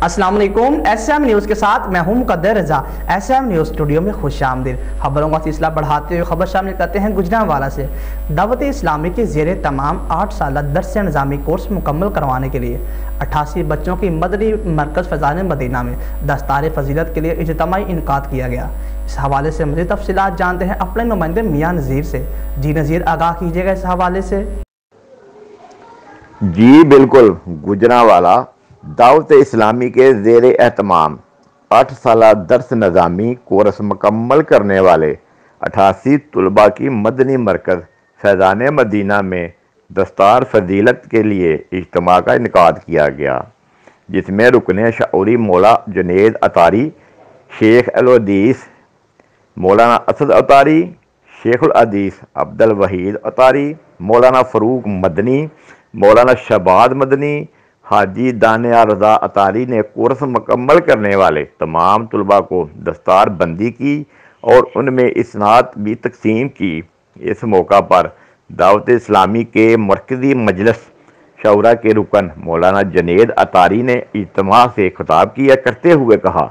अस्सलाम वालेकुम। SM news के साथ मैं हूं मुकद्दर रजा। SM न्यूज़ स्टूडियो में खुश आमदीद। खबरों का सिलसिला बढ़ाते हुए खबर शामिल करते हैं गुजरांवाला से। दावत इस्लामी के ज़ेरे तमाम 8 साल दर्स निज़ामी कोर्स मुकम्मल करवाने के लिए 88 बच्चों की मदनी मरकज़ फैज़ान मदीना में दस्तार फजीलत के लिए इज्तिमाई इनकाद किया गया। इस हवाले से मज़ीद तफसीलात जानते हैं अपने नुमाइंदे मियाँ नज़ीर से। जी नज़ीर, आगाह कीजिएगा इस हवाले से। जी बिल्कुल, गुजरांवाला दावत इस्लामी के ज़ेरे एहतमाम 8 साल दर्स निज़ामी कोर्स मुकम्मल करने वाले 88 तलबा की मदनी मरकज़ फैज़ान मदीना में दस्तार फजीलत के लिए इज्तिमा का इनकाद किया गया, जिसमें रुकन शऊरी मौला जुनैद अतारी, शेख अल हदीस मौलाना असद अतारी, शेखुल हदीस अब्दुल वहीद अतारी, मौलाना फ़रूक मदनी, मौलाना शहबाज मदनी, हाजी दानिया रज़ा अतारी ने कोर्स मुकम्मल करने वाले तमाम तलबा को दस्तार बंदी की और उनमें इस्नात भी तकसीम की। इस मौका पर दावत इस्लामी के मरकज़ी मजलिस शौरा के रुकन मौलाना जुनैद अतारी ने इज्तिमा से खिताब किया करते हुए कहा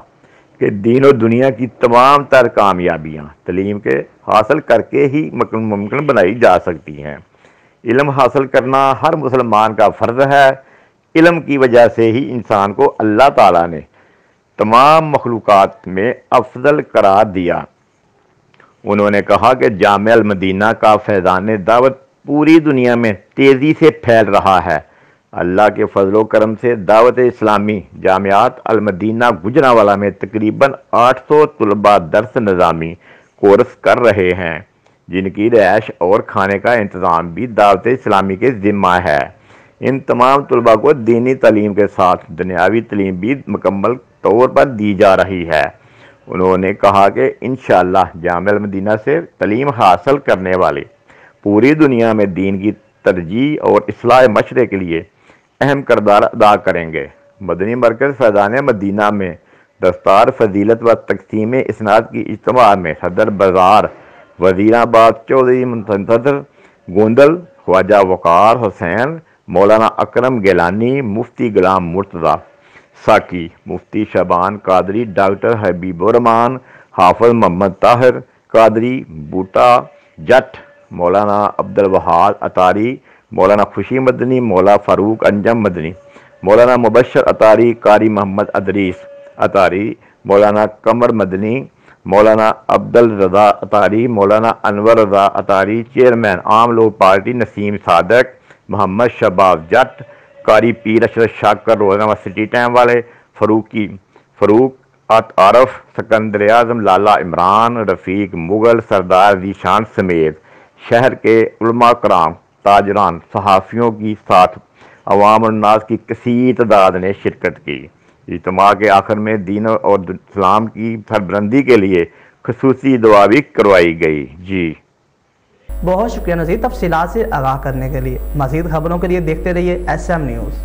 कि दीन और दुनिया की तमाम तर कामयाबियाँ तलीम के हासिल करके ही मुमकिन बनाई जा सकती हैं। इल्म हासिल करना हर मुसलमान का फ़र्ज़ है। इल्म की वजह से ही इंसान को अल्लाह ताला ने तमाम मखलूक़ात में अफजल करार दिया। उन्होंने कहा कि जामे अल मदीना का फैज़ान दावत पूरी दुनिया में तेज़ी से फैल रहा है। अल्लाह के फजलो करम से दावत इस्लामी जामियात अल मदीना गुजरांवाला में तकरीबन 800 तलबा दर्स निज़ामी कोर्स कर रहे हैं, जिनकी रिहाइश और खाने का इंतज़ाम भी दावत इस्लामी के ज़िम्मा है। इन तमाम तलबा को दीनी तालीम के साथ दुनियावी तालीम भी मुकम्मल तौर पर दी जा रही है। उन्होंने कहा कि इंशाअल्लाह जामे अल मदीना से तालीम हासिल करने वाले पूरी दुनिया में दीन की तरजीह और इस्लाह मशरे के लिए अहम किरदार अदा करेंगे। मदनी मरकज़ फैज़ान मदीना में दस्तार फजीलत व तकसीम इस्नाद की इज्तिमा में सदर बाज़ार वज़ीराबाद चौधरी मुंतज़र गोंदल, ख्वाजा वक़ार हुसैन, मौलाना अकरम गिलानी, मुफ्ती गुलाम मुर्तज़ा साकी, मुफ्ती शबान कादरी, डॉक्टर हबीबुर्रहमान, हाफिज़ मोहम्मद ताहिर कादरी, बूटा जट, मौलाना अब्दुल वहाब अतारी, मौलाना खुशी मदनी, मौला फ़ारूक अंजम मदनी, मौलाना मुबशर अतारी, कारी मोहम्मद अदरीस अतारी, मौलाना कमर मदनी, मौलाना अब्दुल रज़ा अतारी, मौलाना अनवर रज़ा अतारी, चेयरमैन आम लोग पार्टी नसीम सादक, मोहम्मद शबाब जट, कारी पीर अशरफ शाकर रोज़ाना सिटी टाइम वाले, फ़रूक आरफ, सिकंदर आज़म, लाला इमरान, रफ़ीक मुगल, सरदार ज़ीशान समेत शहर के उलमा कराम, ताजरान, सहाफ़ियों की साथ अवाम और नास की कसीर तादाद ने शिरकत की। इज्तिमा के आखिर में दीन और इस्लाम की सरबलंदी के लिए खुसूसी दुआ भी करवाई गई। जी बहुत शुक्रिया नज़ीर, तफसीलात से आगाह करने के लिए। मज़ीद खबरों के लिए देखते रहिए SM न्यूज़।